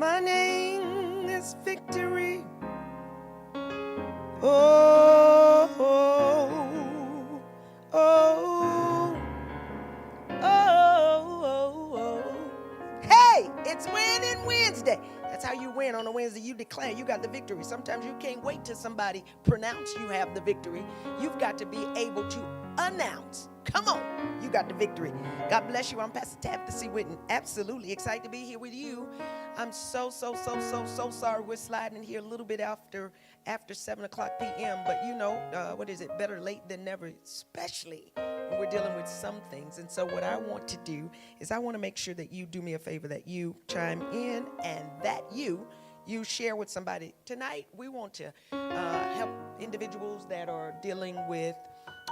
My name is Victory. Oh, oh, oh, oh, oh. Hey, it's Winning Wednesday. That's how you win on a Wednesday. You declare you got the victory. Sometimes you can't wait till somebody pronounce you have the victory. You've got to be able to announce. Come on, you got the victory. God bless you. I'm Pastor Tabitha C. Whitten. Absolutely excited to be here with you. I'm so sorry we're sliding in here a little bit after 7 o'clock p.m. But you know, what is it? Better late than never, especially when we're dealing with some things. And so what I want to do is I want to make sure that you do me a favor, that you chime in and that you share with somebody. Tonight, we want to help individuals that are dealing with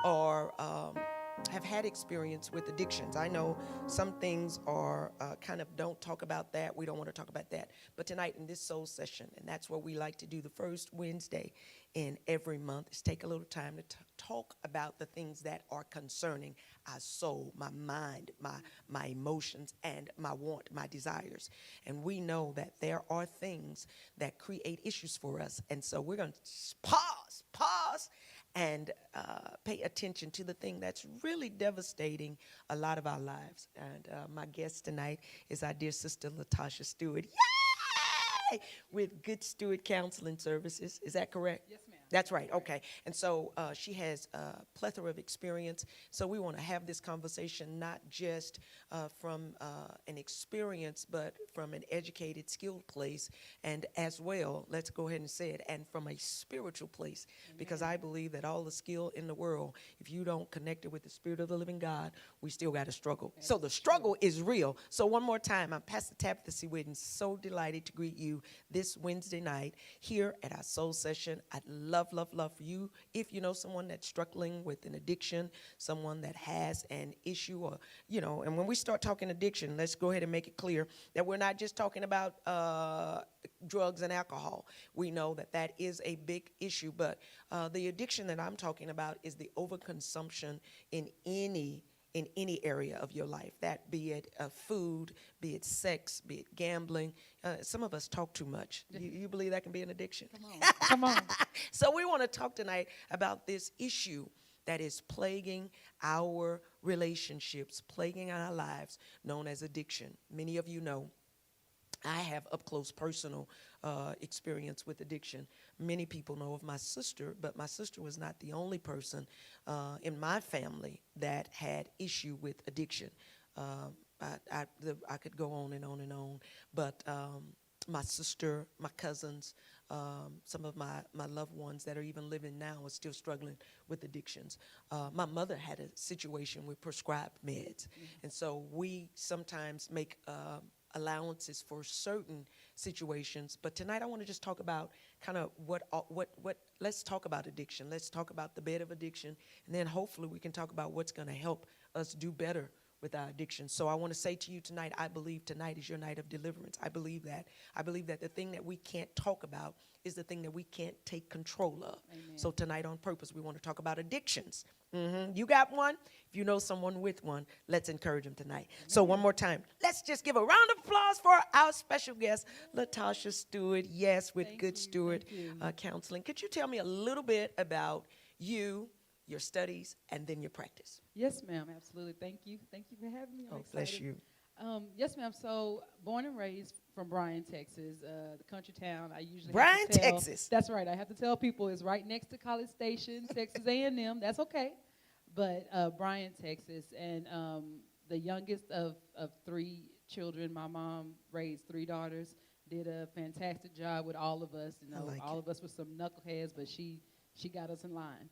or have had experience with addictions. I know some things are kind of don't talk about that. We don't want to talk about that. But tonight in this soul session, and that's what we like to do the first Wednesday in every month, is take a little time to talk about the things that are concerning our soul, my mind, my emotions, and my want, my desires. And we know that there are things that create issues for us. And so we're going to pause, and pay attention to the thing that's really devastating a lot of our lives. And my guest tonight is our dear sister, Latasha Stewart. Yay! With Good Steward Counseling Services. Is that correct? Yes, ma'am. That's right. Okay. And so she has a plethora of experience. So we want to have this conversation not just from an experience, but from an educated, skilled place. And as well, let's go ahead and say it, and from a spiritual place. Amen. Because I believe that all the skill in the world, if you don't connect it with the Spirit of the living God, we still got to struggle. That's so the struggle is real. So one more time, I'm Pastor Tabitha C. Whitten. So delighted to greet you this Wednesday night here at our soul session. I'd love for you. If you know someone that's struggling with an addiction, someone that has an issue, or, you know, and when we start talking addiction, let's go ahead and make it clear that we're not just talking about drugs and alcohol. We know that that is a big issue, but the addiction that I'm talking about is the overconsumption in any area of your life, that be it food, be it sex, be it gambling. Some of us talk too much. You believe that can be an addiction? Come on. So we want to talk tonight about this issue that is plaguing our relationships, plaguing our lives, known as addiction. Many of you know I have up-close personal experience with addiction. Many people know of my sister, but my sister was not the only person in my family that had issue with addiction. I could go on and on and on, but my sister, my cousins, some of my loved ones that are even living now are still struggling with addictions. My mother had a situation with prescribed meds, and so we sometimes make allowances for certain situations. But tonight I want to just talk about kind of what let's talk about addiction. Let's talk about the bed of addiction, and then hopefully we can talk about what's going to help us do better with our addiction. So I want to say to you tonight, I believe tonight is your night of deliverance. I believe that. I believe that the thing that we can't talk about is the thing that we can't take control of. Amen. So tonight on purpose, we want to talk about addictions. You got one? If you know someone with one, let's encourage them tonight. Amen. So one more time, let's just give a round of applause for our special guest, Latasha Stewart. Yes, with Good Steward Counseling. Could you tell me a little bit about you, your studies, and then your practice? Yes, ma'am. Absolutely. Thank you. Thank you for having me. I'm bless you. Yes, ma'am. So, born and raised from Bryan, Texas, the country town. I usually Bryan, Texas. That's right. I have to tell people it's right next to College Station, Texas A&M. That's okay. But Bryan, Texas, and the youngest of 3 children. My mom raised 3 daughters. Did a fantastic job with all of us. You know, all of us were some knuckleheads, but she got us in line.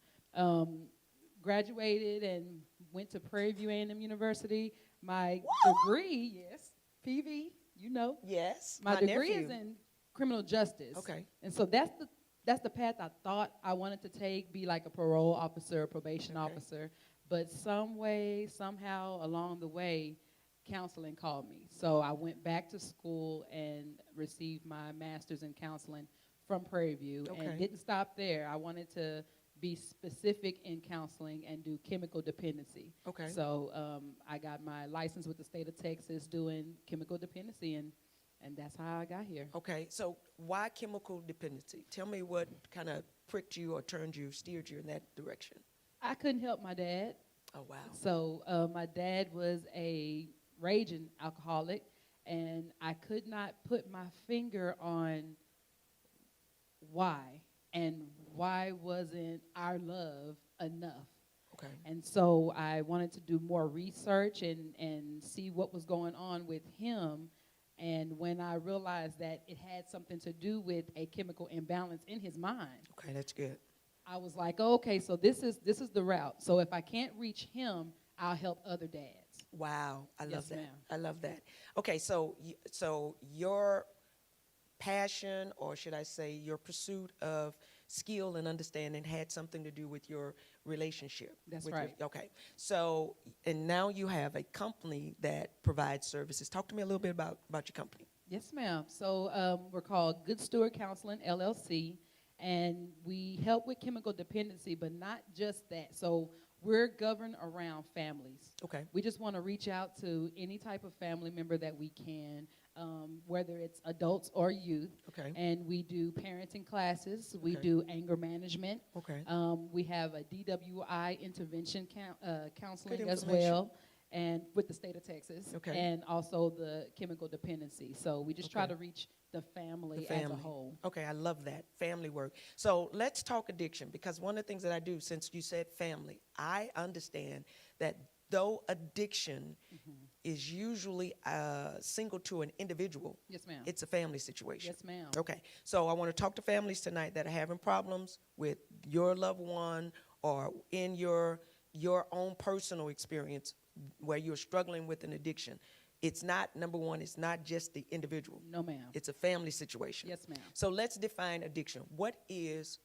Graduated and went to Prairie View A&M University. My degree, yes, PV, you know. Yes, my degree is in criminal justice. Okay. And so that's the path I thought I wanted to take, be like a parole officer, probation officer. But some way, somehow along the way, counseling called me. So I went back to school and received my master's in counseling from Prairie View and didn't stop there. I wanted to be specific in counseling and do chemical dependency. Okay. So I got my license with the state of Texas doing chemical dependency, and And that's how I got here. Okay, so why chemical dependency? Tell me what kind of pricked you or turned you, steered you in that direction. I couldn't help my dad. Oh, wow. So my dad was a raging alcoholic, and I could not put my finger on why, and why wasn't our love enough. Okay. And so I wanted to do more research and see what was going on with him. And when I realized that it had something to do with a chemical imbalance in his mind, Okay, that's good. I was like, oh, okay, so this is the route. So if I can't reach him, I'll help other dads. Wow, I love Yes, that. ma'am. I love that. Okay, so so your passion, or should I say your pursuit of skill and understanding, had something to do with your relationship. That's with right. Okay, so and now you have a company that provides services. Talk to me a little bit about your company. Yes, ma'am. So we're called Good Steward Counseling, LLC, and we help with chemical dependency, but not just that. So we're governed around families. Okay. We just want to reach out to any type of family member that we can, whether it's adults or youth. Okay. And we do parenting classes. We Okay. do anger management. Okay. We have a DWI intervention counseling Good as information. well, and with the state of Texas. Okay. And also the chemical dependency. So we just try Okay. to reach the family, The as a family. whole. Okay, I love that. Family work. So let's talk addiction, because one of the things that I do, since you said family, I understand that though addiction is usually single to an individual, Yes, ma'am. it's a family situation. Yes, ma'am. Okay, so I want to talk to families tonight that are having problems with your loved one, or in your own personal experience where you're struggling with an addiction. It's not, number one, it's not just the individual. No, ma'am. It's a family situation. Yes, ma'am. So let's define addiction. What is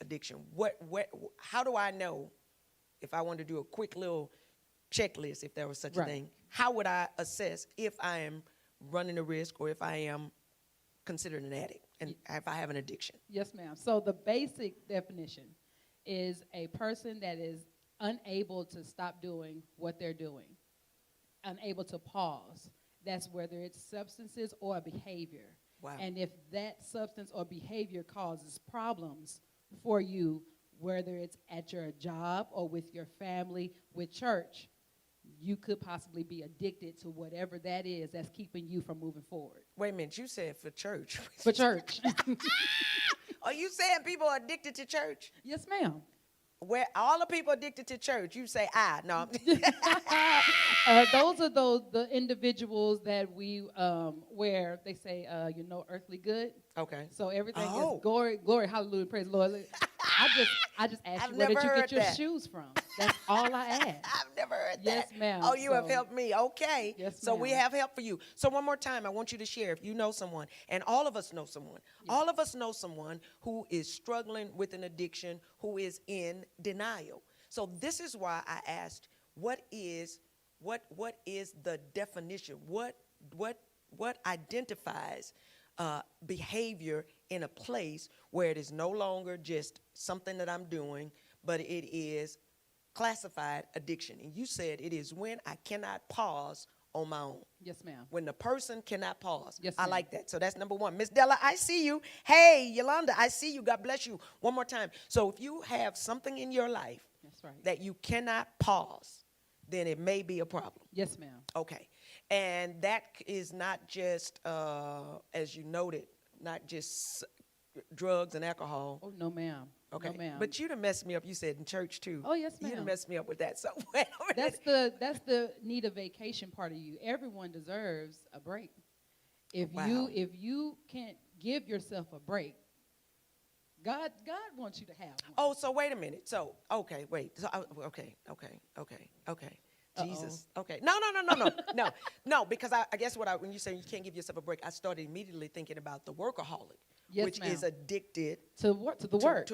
addiction? How do I know, if I want to do a quick little checklist, if there was such a Right. thing, how would I assess if I am running a risk, or if I am considered an addict, and if I have an addiction? Yes, ma'am. So the basic definition is a person that is unable to stop doing what they're doing, unable to pause. That's whether it's substances or behavior. Wow. And if that substance or behavior causes problems for you, whether it's at your job or with your family, with church, you could possibly be addicted to whatever that is that's keeping you from moving forward. Wait a minute, you said for church. For church. Are you saying people are addicted to church? Yes, ma'am. Where all the people addicted to church, you say, no. Those are the individuals that we where they say earthly good. Okay. So everything Oh. is glory, hallelujah, praise the Lord. I just asked I've you, where did never you heard get your that. shoes from? That's all I asked. I've never heard Yes, that. ma'am. Oh, you have So- helped me. Okay. Yes, So we ma'am. have help for you. So one more time, I want you to share, if you know someone, and all of us know someone. All of us know someone who is struggling with an addiction, who is in denial. So this is why I asked, what is the definition? What identifies behavior in a place where it is no longer just something that I'm doing, but it is classified addiction? And you said it is when I cannot pause on my own. Yes, ma'am. When the person cannot pause. Yes, I ma'am. like that. So that's number one. Miss Della, I see you. Hey, Yolanda, I see you. God bless you. One more time. So if you have something in your life That's right. that you cannot pause, then it may be a problem. Yes, ma'am. Okay. And that is not just, as you noted, not just drugs and alcohol. Oh, no, ma'am. Okay. No, ma'am. But you done messed me up. You said in church too. Oh, yes, You done ma'am. messed me up with that. So wait a minute. That's the need a vacation part of you. Everyone deserves a break. If Wow. you can't give yourself a break, God wants you to have one. Oh, so wait a minute. So, okay, wait. So, okay. Uh-oh. Jesus. Okay. No, because I guess when you say you can't give yourself a break, I started immediately thinking about the workaholic, Yes, which ma'am. is addicted To work. to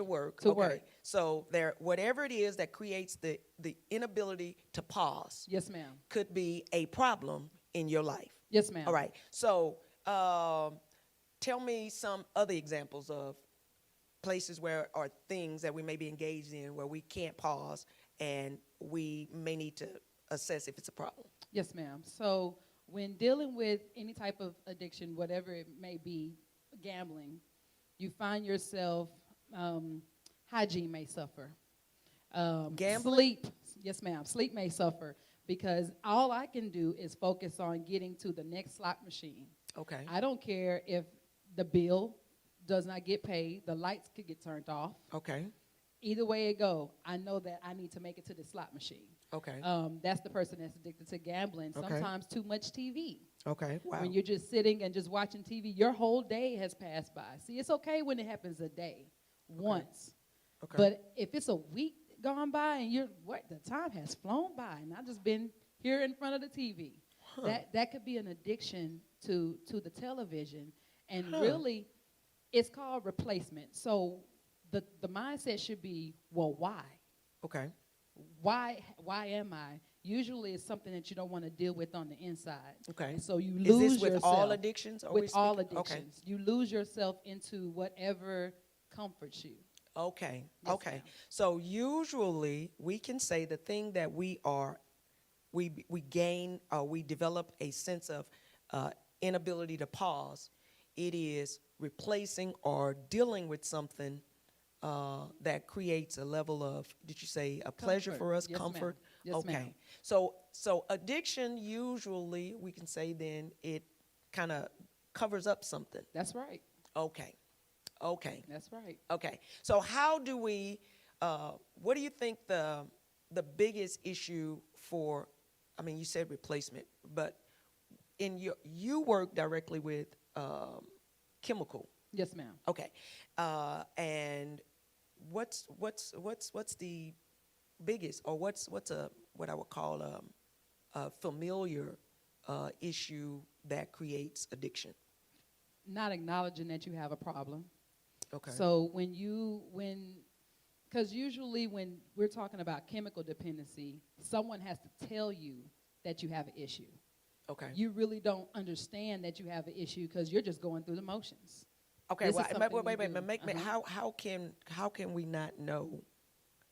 work. To Okay. work. So whatever it is that creates the inability to pause Yes, ma'am. could be a problem in your life. Yes, ma'am. All right. So, tell me some other examples of places where, or things that we may be engaged in where we can't pause and we may need to assess if it's a problem. Yes, ma'am. So When dealing with any type of addiction, whatever it may be, gambling, you find yourself, hygiene may suffer. Gambling? Sleep, yes, ma'am. Sleep may suffer because all I can do is focus on getting to the next slot machine. Okay. I don't care if the bill does not get paid, the lights could get turned off. Okay. Either way it go, I know that I need to make it to the slot machine. Okay. That's the person that's addicted to gambling. Okay. Sometimes too much TV. Okay. Wow. When you're just sitting and just watching TV, your whole day has passed by. See, it's okay when it happens a day, once. Okay. But if it's a week gone by and the time has flown by and I've just been here in front of the TV, that could be an addiction to the television. And really, it's called replacement. So the mindset should be, well, why? Okay. Why am I? Usually it's something that you don't want to deal with on the inside. Okay. And so you Is lose this with yourself. all addictions? With all addictions. Okay. You lose yourself into whatever comforts you. Okay. Yes, Okay. ma'am. So usually we can say the thing that we gain or we develop a sense of inability to pause. It is replacing or dealing with something that creates a level of, did you say, a pleasure Comfort. for us? Yes, Comfort? ma'am. Yes, Okay. ma'am. So addiction, usually we can say then it kind of covers up something. That's right. Okay. Okay. That's right. Okay. So how do we, what do you think the biggest issue for, I mean, you said replacement, but you work directly with chemical. Yes, ma'am. Okay. And what's the biggest, or what's what I would call a familiar issue that creates addiction? Not acknowledging that you have a problem. Okay. So because usually when we're talking about chemical dependency, someone has to tell you that you have an issue. Okay. You really don't understand that you have an issue because you're just going through the motions. Okay. This Well, is something wait. you do. How can we not know?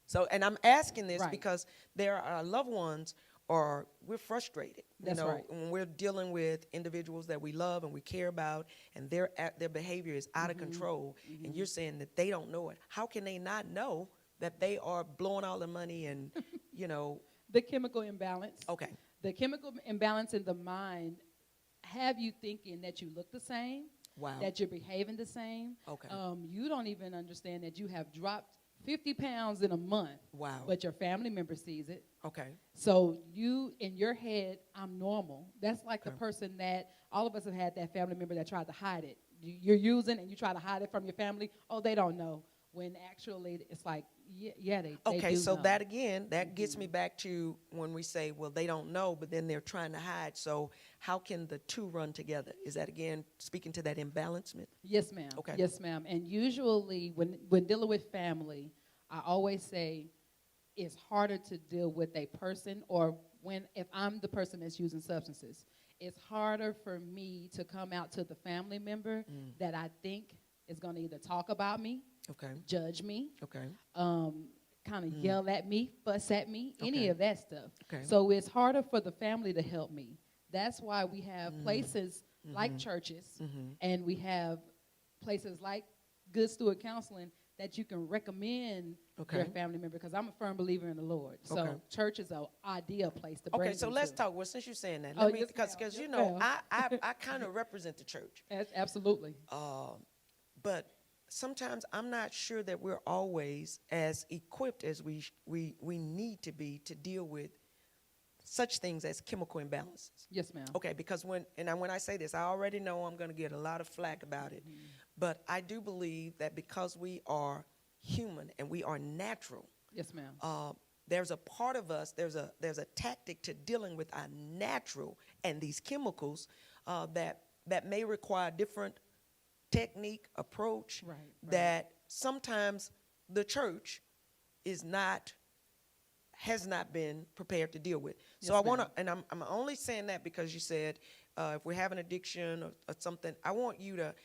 So, and I'm asking this Right. because there are loved ones, or we're frustrated. That's right. When we're dealing with individuals that we love and we care about, and their behavior is out of control, and you're saying that they don't know it. How can they not know that they are blowing all the money and, The chemical imbalance. Okay. The chemical imbalance in the mind have you thinking that you look the same, Wow. that you're behaving the same. Okay. You don't even understand that you have dropped 50 pounds in a month. Wow. But your family member sees it. Okay. So you, in your head, I'm normal. That's like the Okay. person that all of us have had, that family member that tried to hide it. You're using and you try to hide it from your family. Oh, they don't know. When actually it's like, yeah, they Okay, do so know. that again, that gets me back to when we say, well, they don't know, but then they're trying to hide. So how can the two run together? Is that, again, speaking to that imbalancement? Yes, ma'am. Okay. Yes, ma'am. And usually when dealing with family, I always say it's harder to deal with a person, or if I'm the person that's using substances, it's harder for me to come out to the family member that I think is going to either talk about me, Okay. judge me, Okay. kind of yell at me, fuss at me, any Okay. of that stuff. Okay. So it's harder for the family to help me. That's why we have places like churches, and we have places like Good Steward Counseling that you can recommend Okay. your family member, because I'm a firm believer in the Lord. So Okay. church is an ideal place to bring Okay, so them let's to. talk. Well, since you're saying that, Oh, let me, yes, because ma'am. you Yes, know, ma'am. I kind of represent the church, Absolutely. but sometimes I'm not sure that we're always as equipped as we need to be to deal with such things as chemical imbalances. Yes, ma'am. Okay, because when I say this, I already know I'm going to get a lot of flack about it, but I do believe that because we are human and we are natural, Yes, ma'am. there's a part of us, there's a tactic to dealing with our natural and these chemicals that may require different technique, approach, Right. that sometimes the church has not been prepared to deal with. So Yes, I want to, ma'am. and I'm only saying that because you said if we have an addiction or something, I want you to,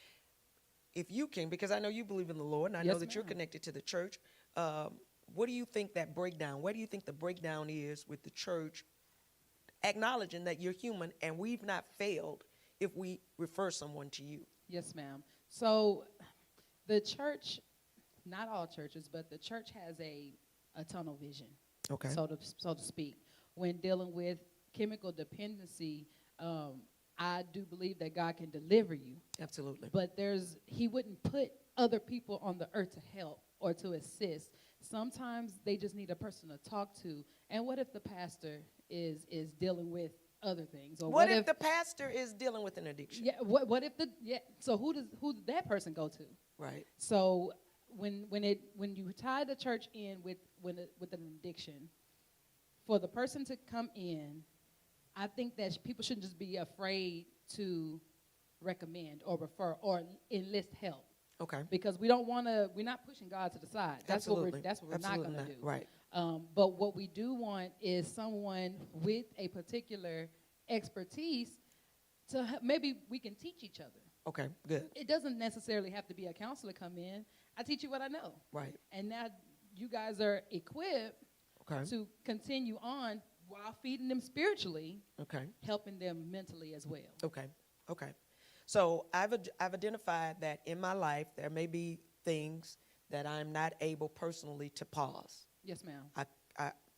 if you can, because I know you believe in the Lord, and I know Yes, that you're ma'am. connected to the church. What do you think that breakdown? Where do you think the breakdown is with the church acknowledging that you're human and we've not failed if we refer someone to you. Yes, ma'am. So the church, not all churches, but the church has a tunnel vision, Okay. so to speak. When dealing with chemical dependency, I do believe that God can deliver you. Absolutely. But he wouldn't put other people on the earth to help or to assist. Sometimes they just need a person to talk to. And what if the pastor is dealing with other things? Or What if the pastor is dealing with an addiction? Yeah. What if so who does that person go to? Right. So when you tie the church in with an addiction, for the person to come in, I think that people shouldn't just be afraid to recommend or refer or enlist help. Okay. Because we're not pushing God to the side. That's Absolutely. what we're Absolutely not going to do. Right. But what we do want is someone with a particular expertise maybe we can teach each other. Okay, good. It doesn't necessarily have to be a counselor come in. I teach you what I know. Right. And now you guys are equipped to continue on while feeding them spiritually, helping them mentally as well. Okay. So I've identified that in my life there may be things that I'm not able personally to pause. Yes, ma'am.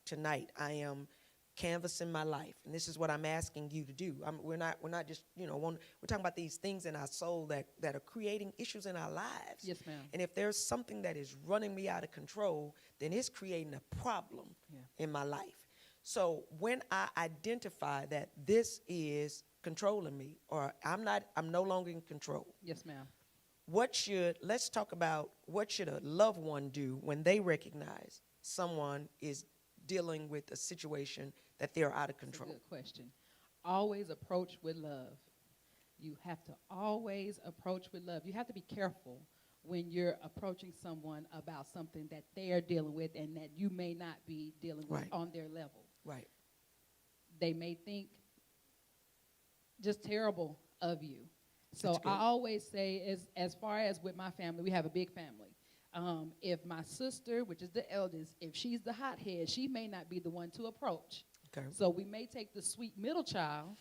Tonight I am canvassing my life, and this is what I'm asking you to do. We're not just we're talking about these things in our soul that are creating issues in our lives. Yes, ma'am. And if there's something that is running me out of control, then it's creating a problem in my life. So when I identify that this is controlling me, or I'm no longer in control. Yes, ma'am. Let's talk about what should a loved one do when they recognize someone is dealing with a situation that they're out of control? That's a good question. Always approach with love. You have to always approach with love. You have to be careful when you're approaching someone about something that they are dealing with and that you may not be dealing with on their level. Right. They may think just terrible of you. So I always say, as far as with my family, we have a big family. If my sister, which is the eldest, if she's the hothead, she may not be the one to approach. Okay. So we may take the sweet middle child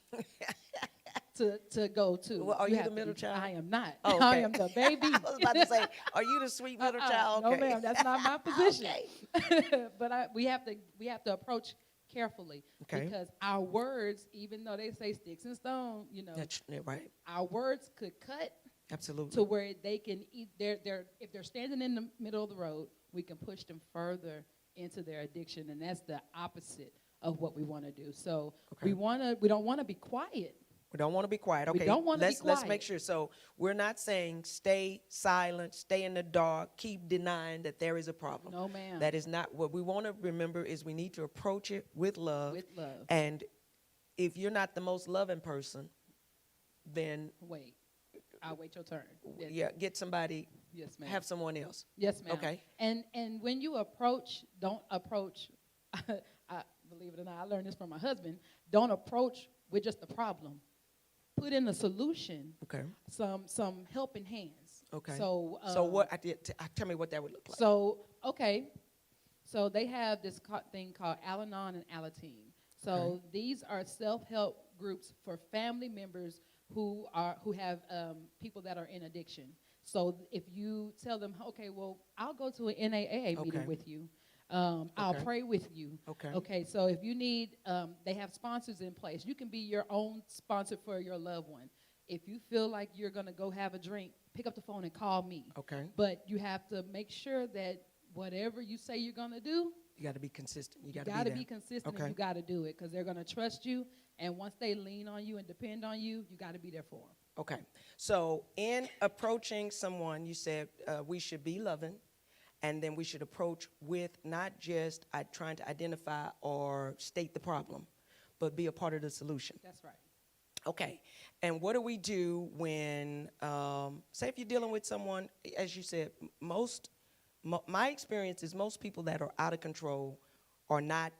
to go to. Well, are you the middle child? I am not. Oh, okay. I am the baby. I was about to say, are you the sweet middle child? Okay. No, ma'am, that's not my position. But we have to approach carefully because our words, even though they say sticks and stone, That's right. Our words could cut. Absolutely. To where they can eat if they're standing in the middle of the road, we can push them further into their addiction, and that's the opposite of what we want to do. So we don't want to be quiet. We don't want to be quiet. Okay. We don't want to be quiet. Let's make sure. So we're not saying stay silent, stay in the dark, keep denying that there is a problem. No, ma'am. That is not what we want to remember. Is we need to approach it with love. With love. And if you're not the most loving person, then wait. I'll wait your turn. Yeah, get somebody. Yes, ma'am. Have someone else. Yes, ma'am. Okay. And when you approach, don't approach. I believe it or not, I learned this from my husband. Don't approach with just the problem. Put in a solution. Okay. Some helping hands. Okay. So tell me what that would look like. So they have this thing called Al-Anon and Alateen. So these are self-help groups for family members who have people that are in addiction. So if you tell them, okay, well, I'll go to an NAA meeting with you. I'll pray with you. Okay. So if you need, they have sponsors in place. You can be your own sponsor for your loved one. If you feel like you're going to go have a drink, pick up the phone and call me. Okay. But you have to make sure that whatever you say you're going to do, you got to be consistent. You got to be consistent, and you got to do it because they're going to trust you. And once they lean on you and depend on you, you got to be there for them. Okay. So in approaching someone, you said we should be loving, and then we should approach with not just trying to identify or state the problem, but be a part of the solution. That's right. Okay. And what do we do when, say if you're dealing with someone, as you said, my experience is most people that are out of control are not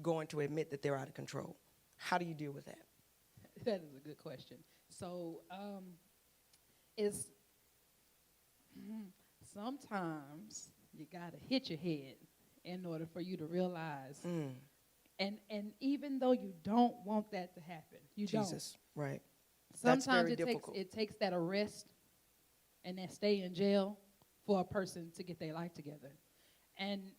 going to admit that they're out of control. How do you deal with that? That is a good question. So sometimes you got to hit your head in order for you to realize And even though you don't want that to happen, you Jesus, right. don't. That's Sometimes very difficult. it takes that arrest and that stay in jail for a person to get their life together. And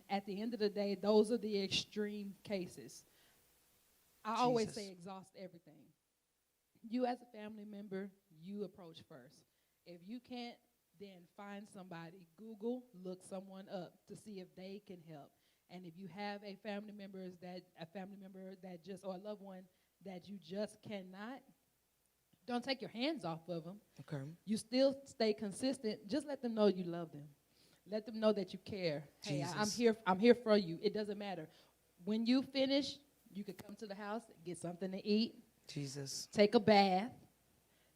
at the end of the day, those are the extreme cases. I always Jesus. say exhaust everything. You as a family member, you approach first. If you can't, then find somebody. Google, look someone up to see if they can help. And if you have a family member that just, or a loved one that you just cannot, don't take your hands off of them. Okay. You still stay consistent. Just let them know you love them. Let them know that you care. Hey, Jesus. I'm here for you. It doesn't matter. When you finish, you can come to the house, get something to eat, Jesus. take a bath.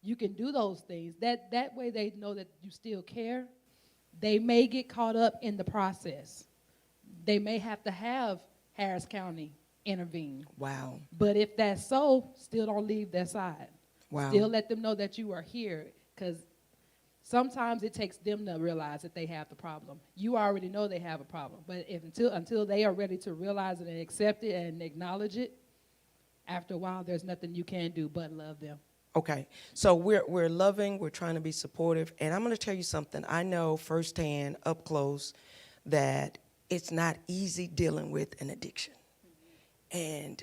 You can do those things. That way they know that you still care. They may get caught up in the process. They may have to have Harris County intervene. Wow. But if that's so, still don't leave their side. Wow. Still let them know that you are here, because sometimes it takes them to realize that they have the problem. You already know they have a problem, but until they are ready to realize it and accept it and acknowledge it, after a while, there's nothing you can do but love them. Okay, so we're loving, we're trying to be supportive, and I'm going to tell you something. I know firsthand, up close, that it's not easy dealing with an addiction. And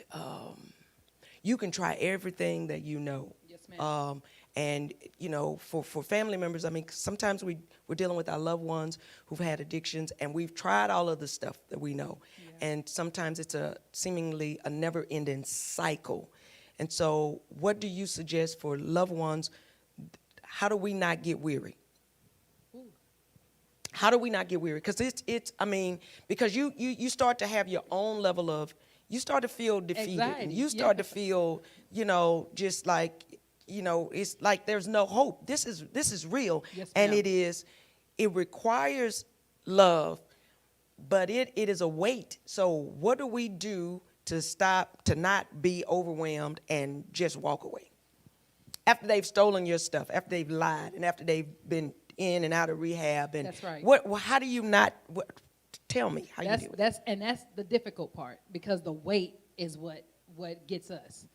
you can try everything that you know. Yes, ma'am. And, you know, for family members, I mean, sometimes we're dealing with our loved ones who've had addictions, and we've tried all of the stuff that we know. Yeah. And sometimes it's seemingly a never-ending cycle. And so what do you suggest for loved ones? How do we not get weary? Ooh. How do we not get weary? Because I mean, because you start to have your own level of, you start to feel defeated. Anxiety. And you start to feel, you know, just like, you know, it's like there's no hope. This is real. Yes, and ma'am. it requires love, but it is a weight. So what do we do to not be overwhelmed and just walk away? After they've stolen your stuff, after they've lied, and after they've been in and out of rehab. And that's right. How do you not, tell me how you do it. That's the difficult part, because the weight is what gets us.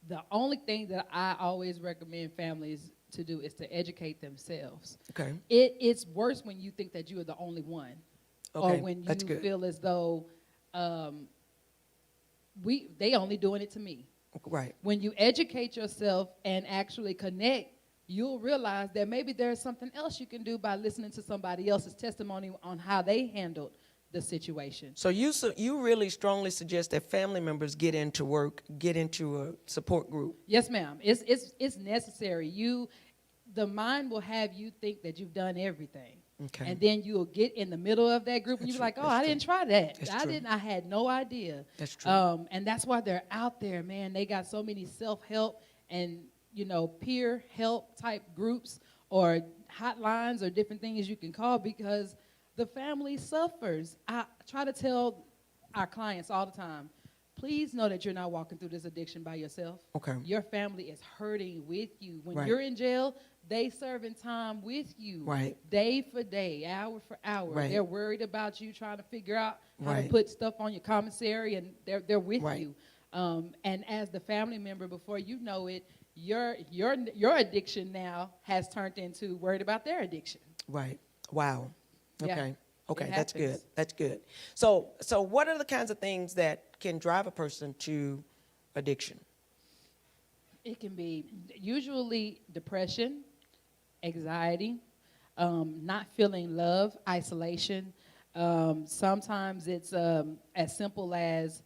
The only thing that I always recommend families to do is to educate themselves. Okay. It's worse when you think that you are the only one. Okay, Or when you that's good. feel as though they only doing it to me. Right. When you educate yourself and actually connect, you'll realize that maybe there's something else you can do by listening to somebody else's testimony on how they handled the situation. So you really strongly suggest that family members get into a support group. Yes, ma'am. It's necessary. The mind will have you think that you've done everything. Okay. And then you'll get in the middle of that group and you'll be like, oh, I didn't try that. I had no idea. That's true. And that's why they're out there, man. They got so many self-help and, peer help type groups or hotlines or different things you can call, because the family suffers. I try to tell our clients all the time, please know that you're not walking through this addiction by yourself. Okay. Your family is hurting with you. When Right. you're in jail, they serving time with you. Right. Day for day, hour for hour. Right. They're worried about you, trying to figure out how Right. to put stuff on your commissary, and they're with Right. you. And as the family member, before you know it, your addiction now has turned into worried about their addiction. Right. Wow. Okay. Yeah, Okay, it that's good. happens. That's good. So what are the kinds of things that can drive a person to addiction? It can be usually depression, anxiety, not feeling love, isolation. Sometimes it's as simple as,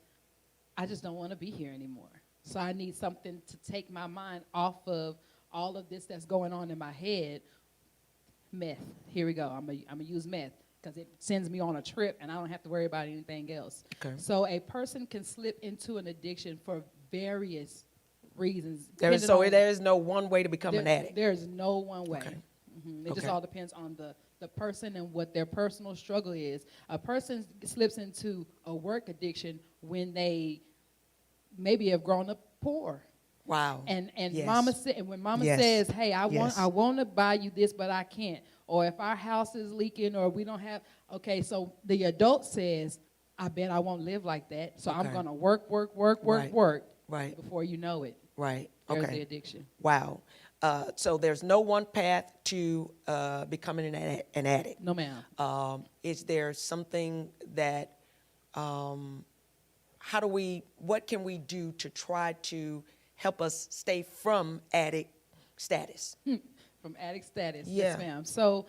I just don't want to be here anymore. So I need something to take my mind off of all of this that's going on in my head. Meth. Here we go. I'm gonna use meth because it sends me on a trip and I don't have to worry about anything else. Okay. So a person can slip into an addiction for various reasons. There is no one way to become an addict. There is no one way. Okay. It just Okay. all depends on the person and what their personal struggle is. A person slips into a work addiction when they maybe have grown up poor. Wow. And Yes. when mama Yes. says, hey, I Yes. want to buy you this, but I can't. Or if our house is leaking or we don't have, okay, so the adult says, I bet I won't live like that. So Okay. I'm going to work Right. Right. before you know it. Right. There's Okay. the addiction. Wow. So there's no one path to becoming an addict. No, ma'am. Is there something that, what can we do to try to help us stay from addict status? From addict status. Yeah. Yes, ma'am. So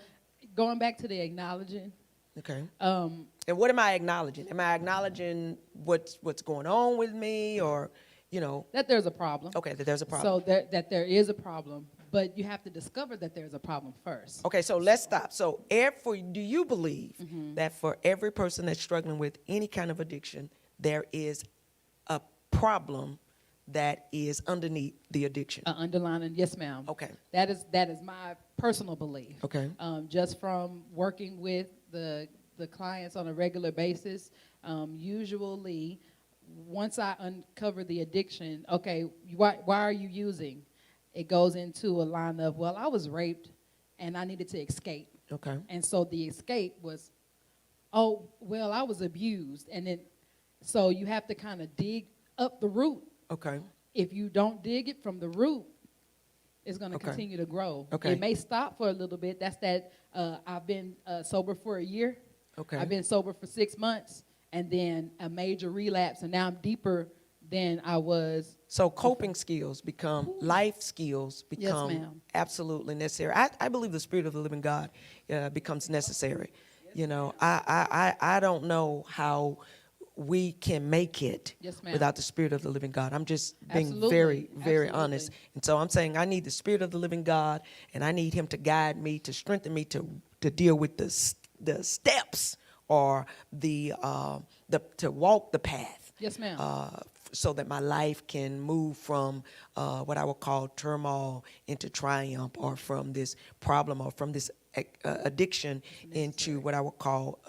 going back to the acknowledging. Okay. And what am I acknowledging? Am I acknowledging what's going on with me, or, That there's a problem. Okay, that there's a problem. So that there is a problem, but you have to discover that there's a problem first. Okay, so let's stop. So, do you believe that for every person that's struggling with any kind of addiction, there is a problem that is underneath the addiction? Underlining, yes, ma'am. Okay. That is my personal belief. Okay. Just from working with the clients on a regular basis, usually once I uncover the addiction, okay, why are you using? It goes into a line of, well, I was raped and I needed to escape. Okay. And so the escape was, oh, well, I was abused. And then, so you have to kind of dig up the root. Okay. If you don't dig it from the root, it's going to Okay. continue to grow. Okay. It may stop for a little bit. That's that I've been sober for a year. Okay. I've been sober for 6 months, and then a major relapse, and now I'm deeper than I was. So coping skills become, life skills become ma'am. absolutely necessary. I believe the Spirit of the living God becomes necessary. I don't know how we can make it Yes, ma'am. without the Spirit of the living God. I'm just being Absolutely. very, very Absolutely. honest. And so I'm saying I need the Spirit of the living God, and I need him to guide me, to strengthen me, to deal with the steps, or to walk the path. Yes, ma'am. So that my life can move from what I would call turmoil into triumph, or from this problem, or from this addiction into what I would call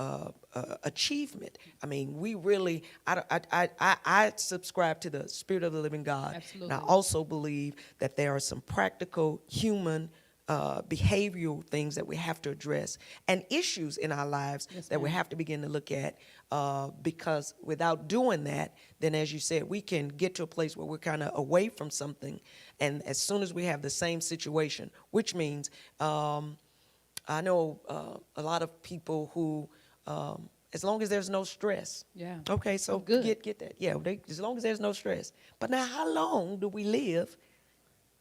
achievement. I mean, we really, I subscribe to the Spirit of the living God. Absolutely. And I also believe that there are some practical human behavioral things that we have to address, and issues in our lives that we have to begin to look at, because without doing that, then, as you said, we can get to a place where we're kind of away from something, and as soon as we have the same situation, which means I know a lot of people who, as long as there's no stress. Yeah. Okay, so good. Get that. Yeah, as long as there's no stress. But now, how long do we live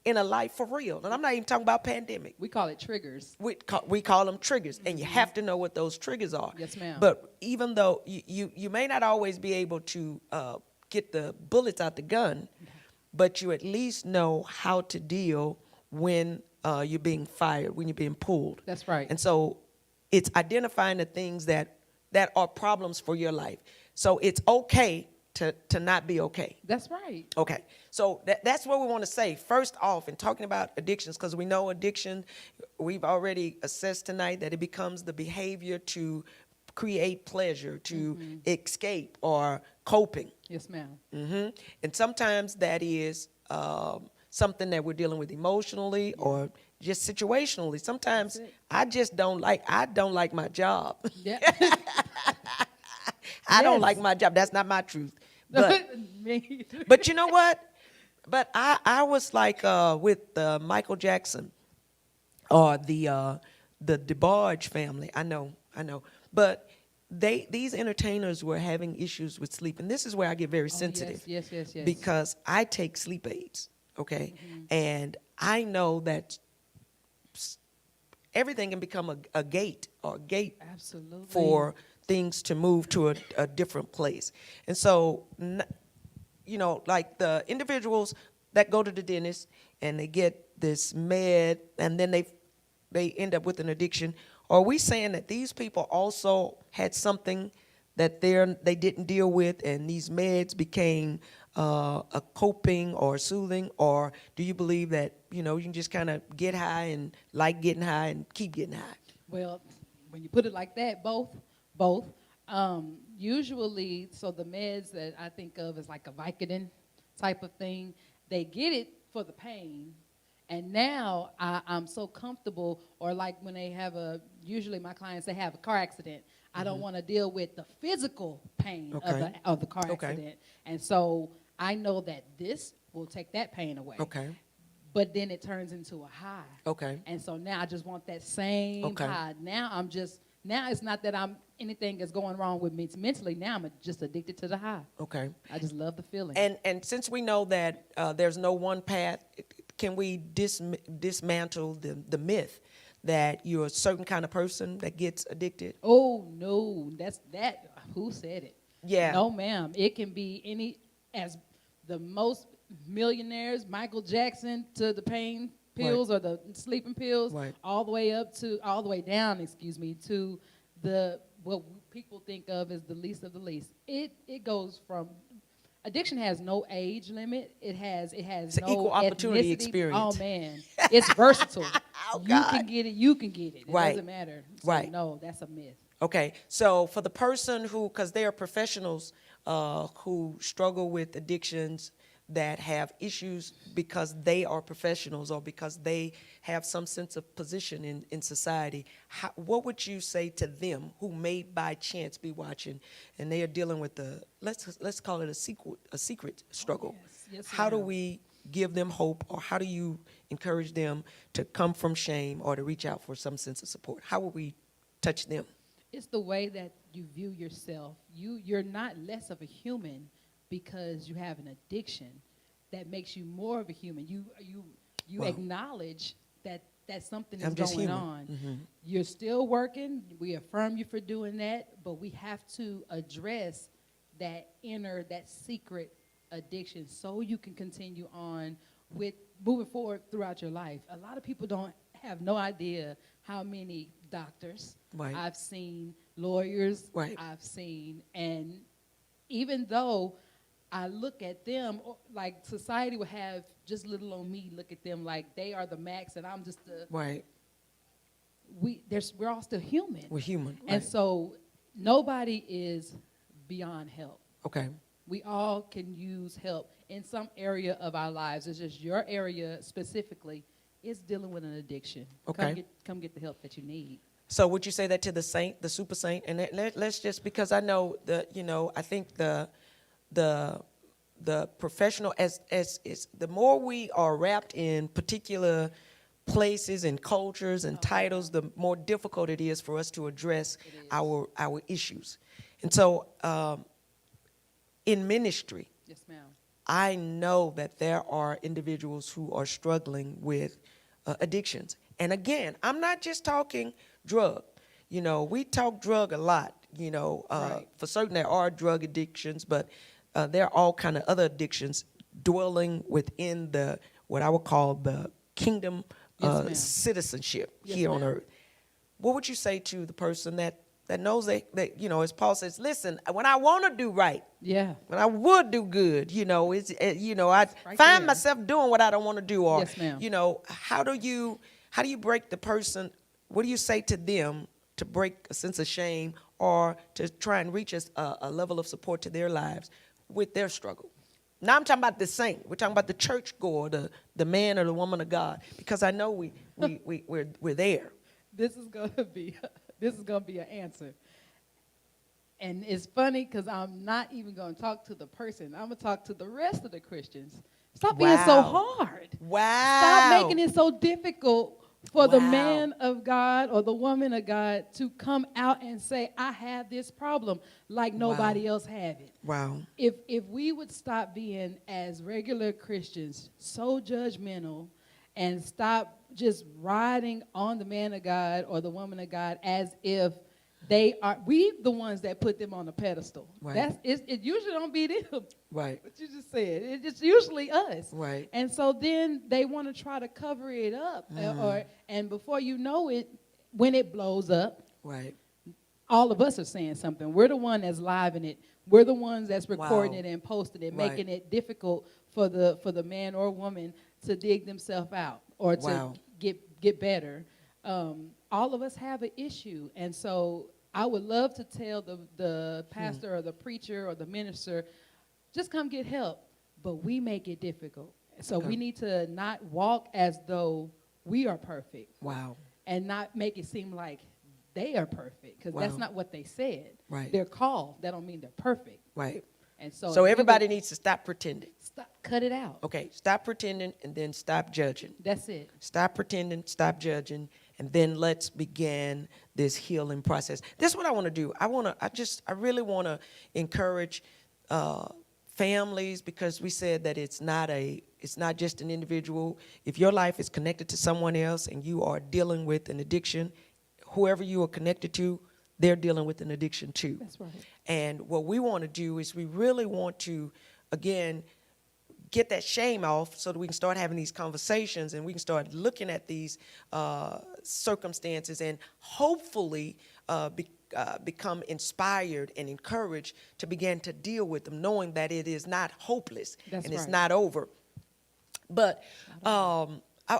in a life for real? And I'm not even talking about pandemic. We call it triggers. We call them triggers, and you have to know what those triggers are. Yes, ma'am. But even though you may not always be able to get the bullets out the gun, but you at least know how to deal when you're being fired, when you're being pulled. That's right. And so it's identifying the things that are problems for your life. So it's okay to not be okay. That's right. Okay, so that's what we want to say first off in talking about addictions, because we know addiction, we've already assessed tonight that it becomes the behavior to create pleasure, to escape, or coping. Yes, ma'am. And sometimes that is something that we're dealing with emotionally or just situationally. Sometimes I don't like my job. Yeah. I don't Yes. like my job. That's not my truth. But Me. But you know what? But I was like with Michael Jackson, or the DeBarge family. I know. But these entertainers were having issues with sleep, and this is where I get very sensitive. Yes. Because I take sleep aids, okay, and I know that everything can become a gate Absolutely. for things to move to a different place. And so, like the individuals that go to the dentist and they get this med, and then they end up with an addiction. Are we saying that these people also had something that they didn't deal with, and these meds became a coping or soothing? Or do you believe that you can just kind of get high and like getting high and keep getting high? Well, when you put it like that, both. Usually, so the meds that I think of is like a Vicodin type of thing. They get it for the pain, and now I'm so comfortable. Or like when they have usually my clients, they have a car accident. I don't want to deal with the physical pain Okay. of the car Okay. accident. And so I know that this will take that pain away. Okay. But then it turns into a high. Okay. And so now I just want that same Okay. high. Now it's not that anything is going wrong with me mentally. Now I'm just addicted to the high. Okay. I just love the feeling. And since we know that there's no one path, can we dismantle the myth that you're a certain kind of person that gets addicted? Oh, no, who said it? Yeah. No, ma'am. It can be as the most millionaires, Michael Jackson, to the pain pills or the sleeping pills, all the way down, to what people think of as the least of the least. It goes from, addiction has no age limit. It's an no equal opportunity ethnicity. experience. Oh man, it's versatile. Oh, you God. can get it. You can get it. It Right. doesn't matter. So Right. No, that's a myth. Okay, so for the person because they are professionals who struggle with addictions that have issues because they are professionals or because they have some sense of position in society, what would you say to them who may by chance be watching and they are dealing with let's call it a secret struggle? Yes, How do ma'am. we give them hope, or how do you encourage them to come from shame or to reach out for some sense of support? How will we touch them? It's the way that you view yourself. You're not less of a human because you have an addiction. That makes you more of a human. You Wow. acknowledge that something I'm is just going human. on. Mm-hmm. You're still working. We affirm you for doing that, but we have to address that secret addiction so you can continue on with moving forward throughout your life. A lot of people have no idea how many doctors Right. I've seen, lawyers Right. I've seen, and even though I look at them like society would have just little on me look at them like they are the max and I'm just the Right. we're all still human. We're human. And Right. so nobody is beyond help. Okay. We all can use help in some area of our lives. It's just your area specifically is dealing with an addiction. Okay. Come get the help that you need. So would you say that to the saint, the super saint? And let's just, because I know I think the professional as the more we are wrapped in particular places and cultures and titles, the more difficult it is for us to address our issues. And so in ministry, Yes, ma'am. I know that there are individuals who are struggling with addictions. And again, I'm not just talking drug. We talk drug a lot. Right. For certain there are drug addictions, but there are all kind of other addictions dwelling within what I would call the kingdom Yes, ma'am. citizenship Yes, here on ma'am. earth. What would you say to the person that knows that as Paul says, listen, when I want to do right, Yeah. when I would do good, I Right find there. myself doing what I don't want to do, or Yes, ma'am. how do you break the person? What do you say to them to break a sense of shame or to try and reach a level of support to their lives with their struggle? Now I'm talking about the saint. We're talking about the church goer, the man or the woman of God, because I know we're there. This is gonna be an answer. And it's funny because I'm not even gonna talk to the person. I'm gonna talk to the rest of the Christians. Stop being so Wow. hard. Wow. Stop making it so difficult for the Wow. man of God or the woman of God to come out and say, I have this problem like nobody else have it. Wow. If we would stop being, as regular Christians, so judgmental and stop just riding on the man of God or the woman of God as if we the ones that put them on a pedestal. Right. It usually don't be them. Right. What you just said. It's usually us. Right. And so then they want to try to cover it up. And before you know it, when it blows up, Right. all of us are saying something. We're the one that's live in it. We're the ones that's recording Wow. it and posting it, Right. making it difficult for the man or woman to dig themselves out or to Wow. get better. All of us have an issue. And so I would love to tell the pastor or the preacher or the minister, just come get help. But we make it difficult. So we need to not walk as though we are perfect Wow. and not make it seem like they are perfect, because Wow. that's not what they said. Right. They're called. That don't mean they're perfect. Right. And so, So if we everybody would needs to stop pretending. cut it out. Okay, stop pretending and then stop judging. That's it. Stop pretending, stop judging, and then let's begin this healing process. This is what I want to do. I really want to encourage families, because we said that it's not just an individual. If your life is connected to someone else and you are dealing with an addiction, whoever you are connected to, they're dealing with an addiction too. That's right. And what we want to do is we really want to, again, get that shame off so that we can start having these conversations and we can start looking at these circumstances and hopefully become inspired and encouraged to begin to deal with them, knowing that it is not hopeless. That's and it's right. not over. But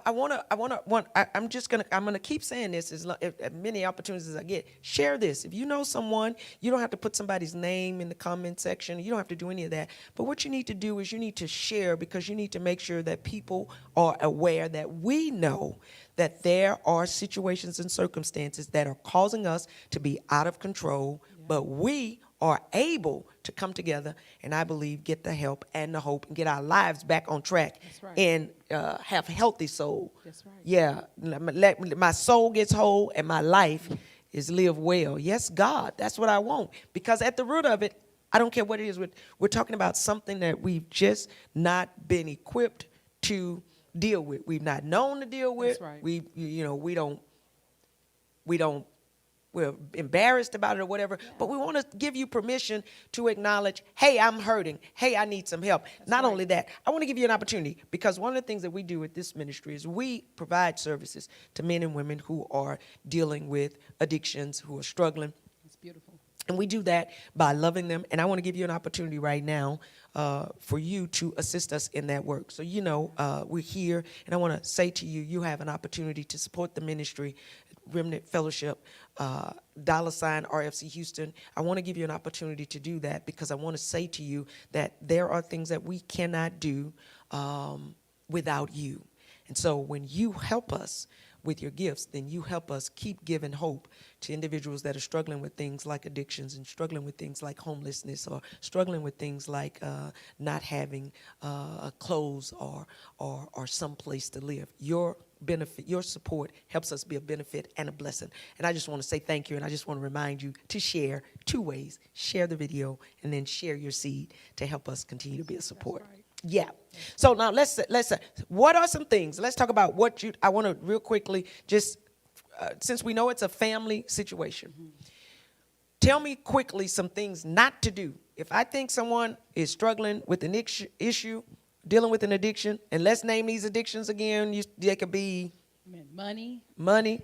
I'm gonna keep saying this as many opportunities as I get. Share this. If you know someone, you don't have to put somebody's name in the comment section. You don't have to do any of that. But what you need to do is you need to share, because you need to make sure that people are aware that we know that there are situations and circumstances that are causing us to be out of control, but we are able to come together and, I believe, get the help and the hope and get our lives back on track. That's right. And have a healthy soul. That's right. Yeah, my soul gets whole and my life is lived well. Yes, God, that's what I want. Because at the root of it, I don't care what it is. We're talking about something that we've just not been equipped to deal with. We've not known to deal with. That's right. We're embarrassed about it or whatever, but we want to give you permission to acknowledge, hey, I'm hurting. Hey, I need some help. Not only that, I want to give you an opportunity, because one of the things that we do at this ministry is we provide services to men and women who are dealing with addictions, who are struggling. It's beautiful. And we do that by loving them. And I want to give you an opportunity right now for you to assist us in that work. So, we're here, and I want to say to you, you have an opportunity to support the ministry, Remnant Fellowship, $RFC Houston. I want to give you an opportunity to do that, because I want to say to you that there are things that we cannot do without you. And so when you help us with your gifts, then you help us keep giving hope to individuals that are struggling with things like addictions and struggling with things like homelessness, or struggling with things like not having clothes or some place to live. Your benefit, your support helps us be a benefit and a blessing. And I just want to say thank you, and I just want to remind you to share 2 ways. Share the video and then share your seed to help us continue to be a support. That's right. Yeah. So now let's what are some things? Let's talk about I want to real quickly just since we know it's a family situation. Mm-hmm. Tell me quickly some things not to do. If I think someone is struggling with an issue, dealing with an addiction, and let's name these addictions again. They could be money,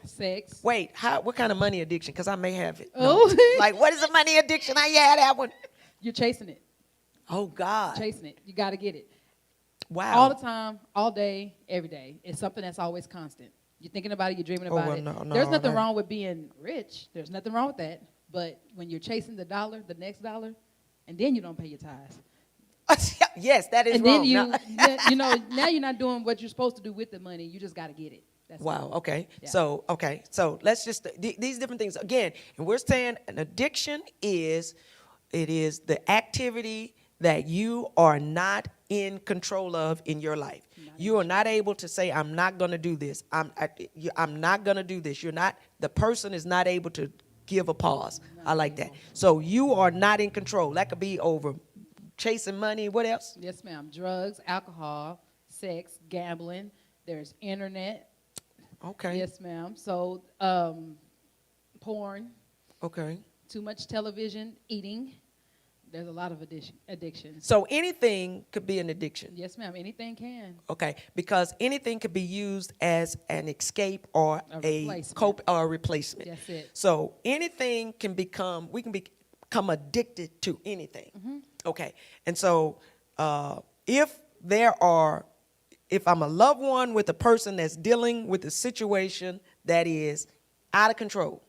sex. Wait, what kind of money addiction? Because I may have it. Oh, no. Like, what is a money addiction? How you had that one? You're chasing it. Oh God, chasing it. You got to get it. Wow. All the time, all day, every day. It's something that's always constant. You're thinking about it. You're dreaming about it. No, There's nothing wrong with being rich. There's nothing wrong with that. But when you're chasing the dollar, the next dollar, and then you don't pay your tithes. Yes, that is and wrong. Then now you're not doing what you're supposed to do with the money. You just got to get it. That's wow. all. Okay. Yeah. So let's just these different things again. And we're saying an addiction is the activity that you are not in control of in your life. You are not able to say, I'm not going to do this. I'm not going to do this. The person is not able to give a pause. I like that. So you are not in control. That could be over chasing money. What else? Yes, ma'am. Drugs, alcohol, sex, gambling. There's internet. Okay. Yes, ma'am. So porn. Okay. Too much television, eating. There's a lot of addictions. So anything could be an addiction. Yes, ma'am. Anything can. Okay, because anything could be used as an escape or a cope or a replacement. That's it. So anything we can become addicted to anything. Mm-hmm. Okay, and so if I'm a loved one with a person that's dealing with a situation that is out of control,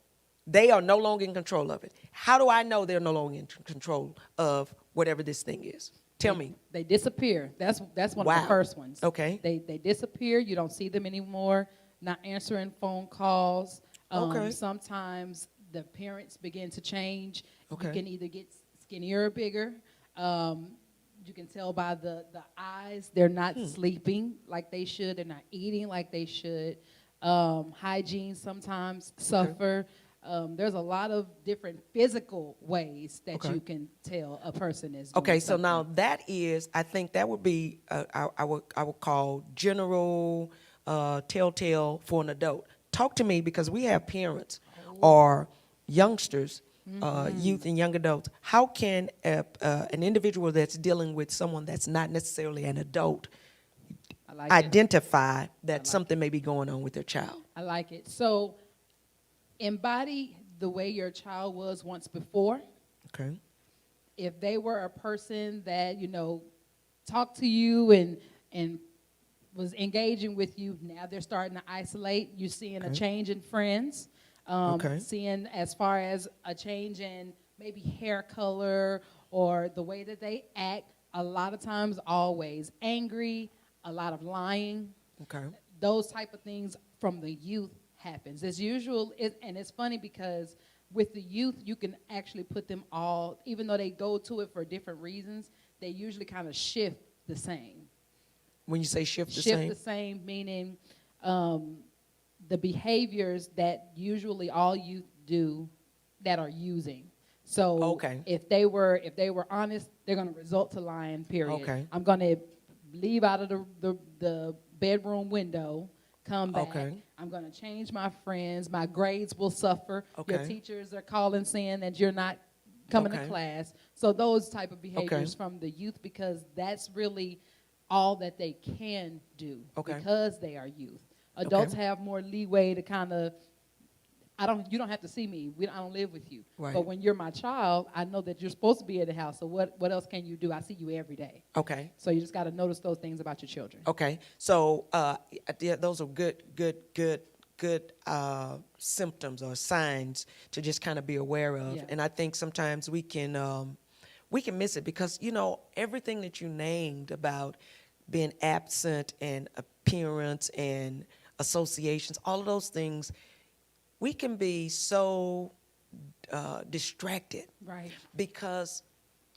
they are no longer in control of it. How do I know they're no longer in control of whatever this thing is? Tell me. They disappear. That's one of the first ones. Okay. They disappear. You don't see them anymore. Not answering phone calls. Okay. Sometimes the parents begin to change. Okay. You can either get skinnier or bigger. You can tell by the eyes, they're not sleeping like they should. They're not eating like they should. Hygiene sometimes suffer. There's a lot of different physical ways that Okay. you can tell a person is doing Okay, so something. now that is, I think that would be, I would call general telltale for an adult. Talk to me, because we have parents or youngsters, youth and young adults. How can an individual that's dealing with someone that's not necessarily an adult I like it. identify that like something may be going on with their child? I like it. So embody the way your child was once before. Okay. If they were a person that, talked to you and was engaging with you, now they're starting to isolate. You're seeing a change in friends. Seeing as far as a change in maybe hair color or the way that they act. A lot of times, always angry, a lot of lying. Okay. Those type of things from the youth happens. As usual, and it's funny because with the youth, you can actually put them all, even though they go to it for different reasons, they usually kind of shift the same. When you say shift the Shift same? the same, meaning the behaviors that usually all youth do that are using. So if they were honest, they're going to result to lying, period. Okay. I'm going to leave out of the bedroom window, come back. Okay. I'm going to change my friends. My grades will suffer. Okay. Your teachers are calling saying that you're not coming to class. So those type of behaviors from the youth, because that's really all that they can do because they are youth. Adults have more leeway to kind of, you don't have to see me. I don't live with you. Right. But when you're my child, I know that you're supposed to be at the house. So what else can you do? I see you every day. Okay. So you just got to notice those things about your children. Okay. So those are good symptoms or signs to just kind of be aware of. Yeah. And I think sometimes we can miss it because, everything that you named about being absent and appearance and associations, all of those things, we can be so distracted. Right. Because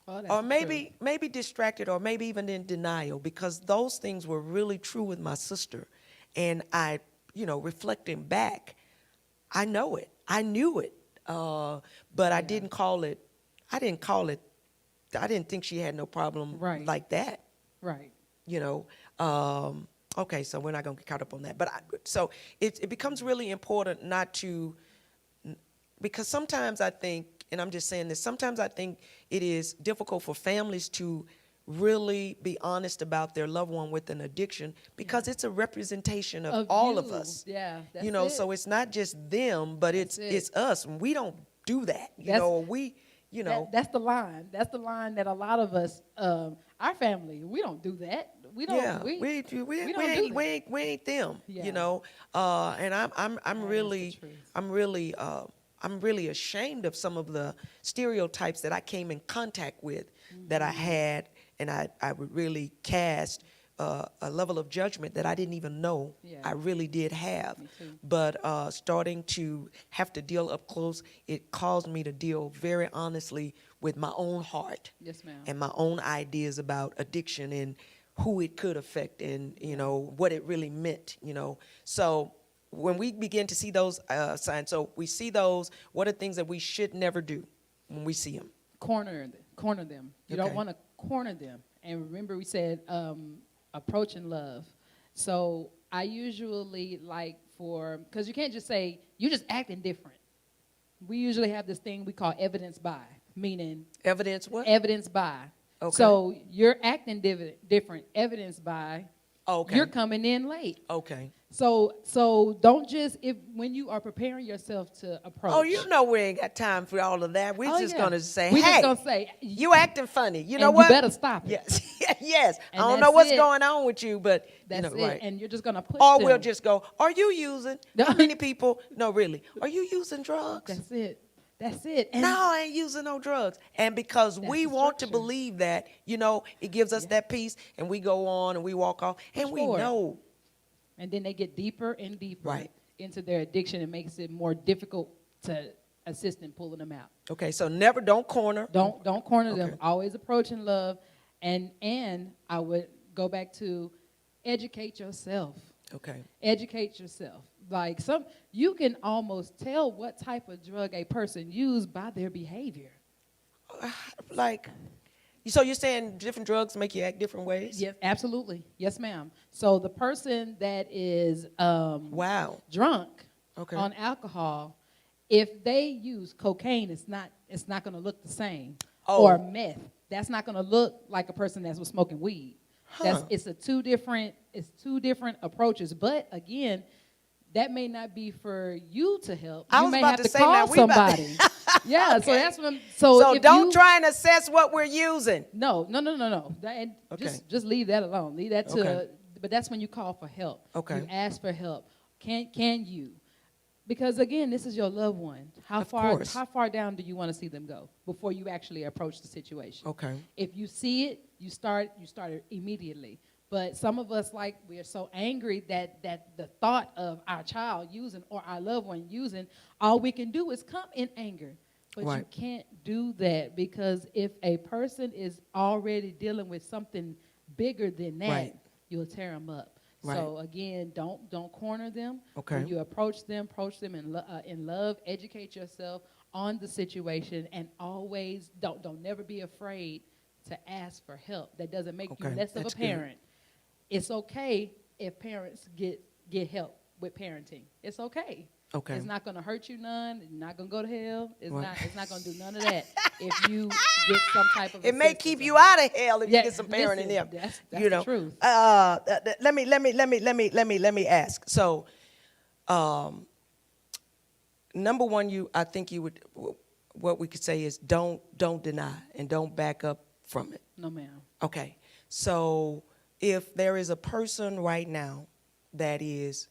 that's or maybe distracted or maybe even in denial, because those things were really true with my sister. And I, reflecting back, I know it. I knew it. But I didn't call it. I didn't think she had no problem like that. Right. Okay, so we're not going to get caught up on that. But so it becomes really important not to, because sometimes I think, and I'm just saying this, sometimes I think it is difficult for families to really be honest about their loved one with an addiction, because it's a representation of all of us. Yeah, that's it. So it's not just them, but it's us. And we don't do that. That's the line. That's the line that a lot of us, our family, we don't do that. We don't. Yeah, we ain't them. Yeah. And I'm really ashamed of some of the stereotypes that I came in contact with, that I had, and I would really cast a level of judgment that I didn't even know I really did have. But starting to have to deal up close, it caused me to deal very honestly with my own heart. Yes, ma'am. And my own ideas about addiction and who it could affect, and what it really meant. So when we begin to see those signs, so we see those, what are things that we should never do when we see them? Corner them. You don't want to corner them. And remember, we said approach in love. So I usually because you can't just say, you're just acting different. We usually have this thing we call evidence by, meaning. Evidence what? Evidence by. Okay. So you're acting different, evidence by. Okay. You're coming in late. Okay. So don't just, when you are preparing yourself to approach. Oh, we ain't got time for all of that. We're just going to say, we hey, just gonna say, you acting funny. You know what? You better stop it. Yes. Yes. And I don't know what's going on with you, but that's it. Right. And you're just going to push Or them. we'll just go, are you using? How many people? No, really. Are you using drugs? That's it. And no, I ain't using no drugs. And because we want to believe that, it gives us that peace, and we go on and we walk off, and we know. And then they get deeper and deeper. Right. into their addiction and makes it more difficult to assist in pulling them out. Okay, so don't corner. Don't corner them. Okay. Always approach in love, and I would go back to educate yourself. Okay. Educate yourself. Like you can almost tell what type of drug a person used by their behavior. Like, so you're saying different drugs make you act different ways? Yes, absolutely. Yes, ma'am. So the person that is drunk on alcohol, if they use cocaine, it's not going to look the same. Oh. Or meth, that's not going to look like a person that was smoking weed. Huh. It's two different approaches. But again, that may not be for you to help. I you was may about have to to say, call now we about somebody. Yeah, Okay. so that's what I'm. So if don't you, try and assess what we're using. No. And Okay. just leave that alone. Leave that to. Okay. But that's when you call for help. Okay. You ask for help. Can you? Because again, this is your loved one. How Of course. far down do you want to see them go before you actually approach the situation? Okay. If you see it, you start it immediately. But some of us, like, we are so angry that the thought of our child using or our loved one using, all we can do is come in anger. But Right. you can't do that, because if a person is already dealing with something bigger than that, Right. you'll tear them up. Right. So again, don't corner them. Okay. When you approach them in love. Educate yourself on the situation, and always don't never be afraid to ask for help. That doesn't make you Okay, less of that's a good. parent. It's okay if parents get help with parenting. It's okay. Okay. It's not going to hurt you none. It's not going to go to hell. It's Right. not going to do none of that if you get some type of. It may assistance keep or you help. out of hell if Yeah, you get some parenting listen, there. that's you the know. truth. Let me ask. So, number one, I think you would. What we could say is don't deny and don't back up from it. No, ma'am. Okay. So if there is a person right now that is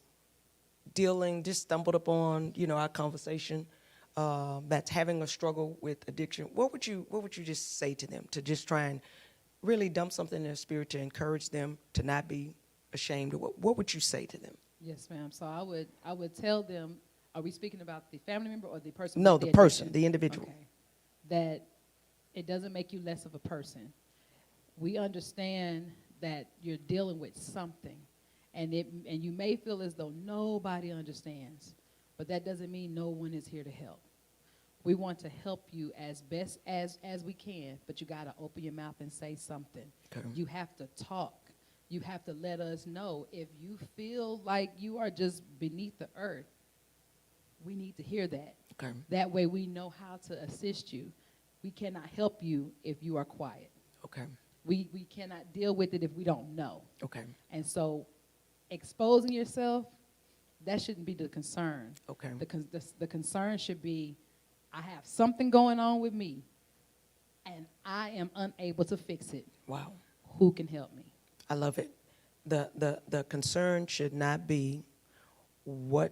just stumbled upon, our conversation, that's having a struggle with addiction, what would you just say to them, to just try and really dump something in their spirit to encourage them to not be ashamed? What would you say to them? Yes, ma'am. So I would tell them. Are we speaking about the family member or the person? No, with the the person, addiction? the individual. Okay. That it doesn't make you less of a person. We understand that you're dealing with something, and you may feel as though nobody understands, but that doesn't mean no one is here to help. We want to help you as best as we can, but you got to open your mouth and say something. Okay. You have to talk. You have to let us know if you feel like you are just beneath the earth. We need to hear that. Okay. That way we know how to assist you. We cannot help you if you are quiet. Okay. We cannot deal with it if we don't know. Okay. And so exposing yourself, that shouldn't be the concern. Okay. The concern should be, I have something going on with me, and I am unable to fix it. Wow. Who can help me? I love it. The concern should not be where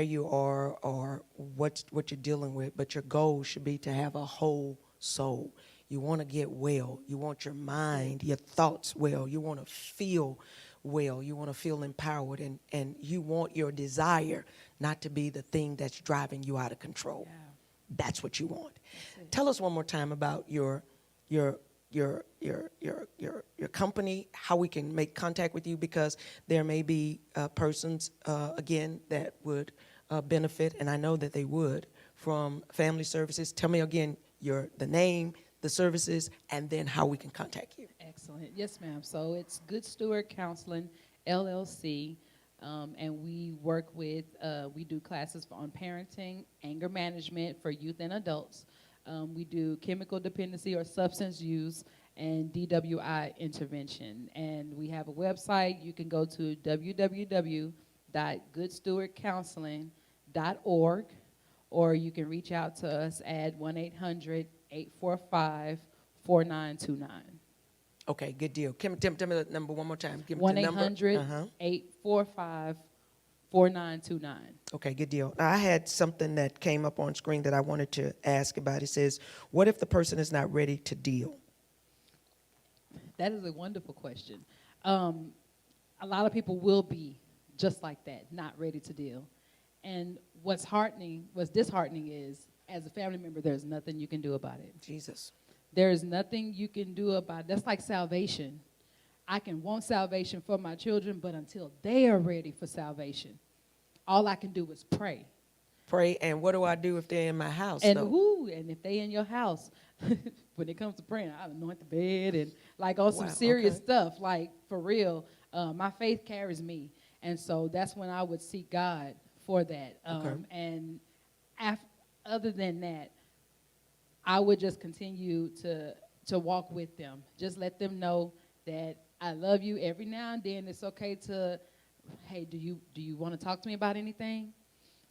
you are or what you're dealing with, but your goal should be to have a whole soul. You want to get well. You want your mind, your thoughts well. You want to feel well. You want to feel empowered, and you want your desire not to be the thing that's driving you out of control. Yeah. That's what you want. Tell us one more time about your company, how we can make contact with you, because there may be persons, again, that would benefit, and I know that they would, from family services. Tell me again the name, the services, and then how we can contact you. Excellent. Yes, ma'am. So it's Good Steward Counseling, LLC, and we work with, we do classes on parenting, anger management for youth and adults. We do chemical dependency or substance use and DWI intervention. And we have a website. You can go to www.goodstewardcounseling.org, or you can reach out to us at 1-800-845-4929. Okay, good deal. Tell me the number one more time. Give me the number. 1-800-845-4929. Okay, good deal. Now, I had something that came up on screen that I wanted to ask about. It says, what if the person is not ready to deal? That is a wonderful question. A lot of people will be just like that, not ready to deal. And what's disheartening is, as a family member, there's nothing you can do about it. Jesus. There's nothing you can do about it. That's like salvation. I can want salvation for my children, but until they are ready for salvation, all I can do is pray. Pray, and what do I do if they're in my house? And though? and if they in your house, when it comes to praying, I anoint the bed and like on some serious stuff, like for real. My faith carries me, and so that's when I would seek God for that. And other than that, I would just continue to walk with them. Just let them know that I love you. Every now and then it's okay to, hey, do you want to talk to me about anything?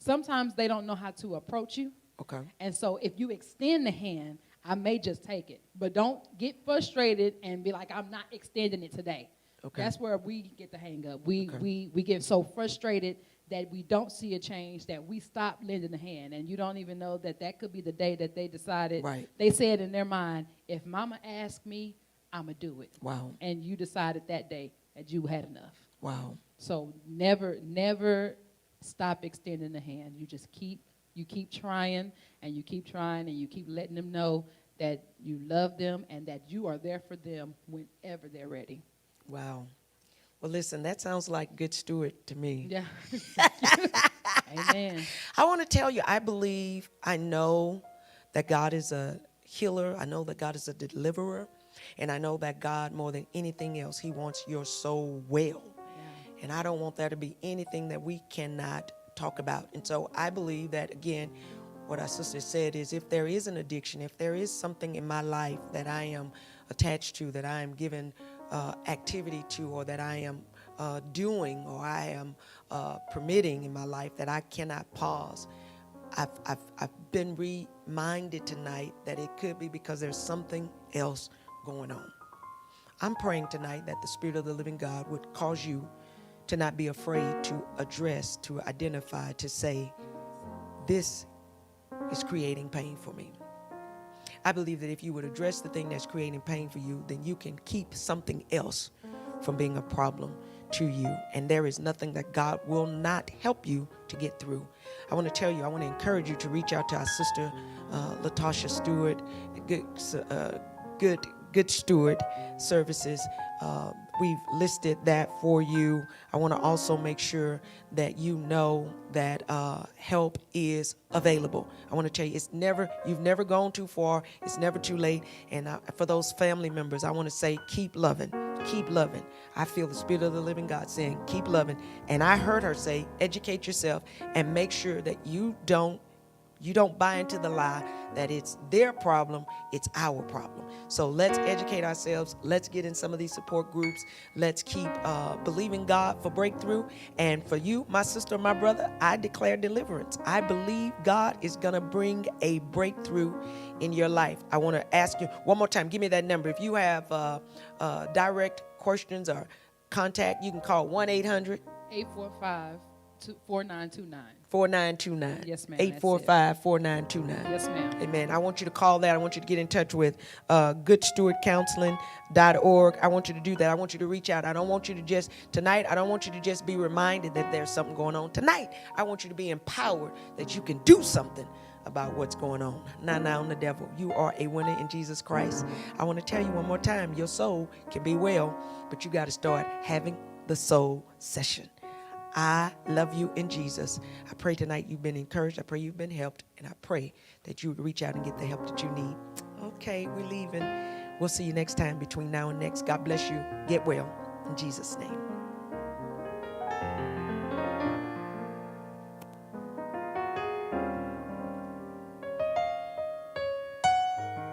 Sometimes they don't know how to approach you. Okay. And so if you extend the hand, I may just take it. But don't get frustrated and be like, I'm not extending it today. Okay. That's where we get the hang up. We get so frustrated that we don't see a change, that we stop lending a hand. And you don't even know that could be the day that they decided. Right. They said in their mind, if mama asked me, I'm going to do it. Wow. And you decided that day that you had enough. Wow. So never stop extending the hand. You just keep trying, and you keep trying, and you keep letting them know that you love them and that you are there for them whenever they're ready. Wow. Well, listen, that sounds like Good Steward to me. Yeah. Amen. I want to tell you, I know that God is a healer. I know that God is a deliverer. And I know that God, more than anything else, he wants your soul well. Yeah. And I don't want there to be anything that we cannot talk about. And so I believe that, again, what our sister said is, if there is an addiction, if there is something in my life that I am attached to, that I am given activity to, or that I am doing, or I am permitting in my life that I cannot pause, I've been reminded tonight that it could be because there's something else going on. I'm praying tonight that the Spirit of the living God would cause you to not be afraid to address, to identify, to say, this is creating pain for me. I believe that if you would address the thing that's creating pain for you, then you can keep something else from being a problem to you. And there is nothing that God will not help you to get through. I want to encourage you to reach out to our sister, Latasha Stewart, Good Steward Services. We've listed that for you. I want to also make sure that you know that help is available. I want to tell you, you've never gone too far. It's never too late. And for those family members, I want to say, keep loving. Keep loving. I feel the Spirit of the living God saying, keep loving. And I heard her say, educate yourself and make sure that you don't buy into the lie that it's their problem, it's our problem. So let's educate ourselves. Let's get in some of these support groups. Let's keep believing God for breakthrough. And for you, my sister, my brother, I declare deliverance. I believe God is going to bring a breakthrough in your life. I want to ask you one more time. Give me that number. If you have direct questions or contact, you can call 1-800-845-4929. 4929. Yes, ma'am. 845-4929. Yes, ma'am. Amen. I want you to call that. I want you to get in touch with goodstewardcounseling.org. I want you to do that. I want you to reach out. I don't want you to just be reminded that there's something going on. Tonight, I want you to be empowered that you can do something about what's going on. Not on the devil. You are a winner in Jesus Christ. I want to tell you one more time, your soul can be well, but you got to start having the soul session. I love you in Jesus. I pray tonight you've been encouraged. I pray you've been helped. And I pray that you would reach out and get the help that you need. Okay, we're leaving. We'll see you next time between now and next. God bless you. Get well in Jesus' name.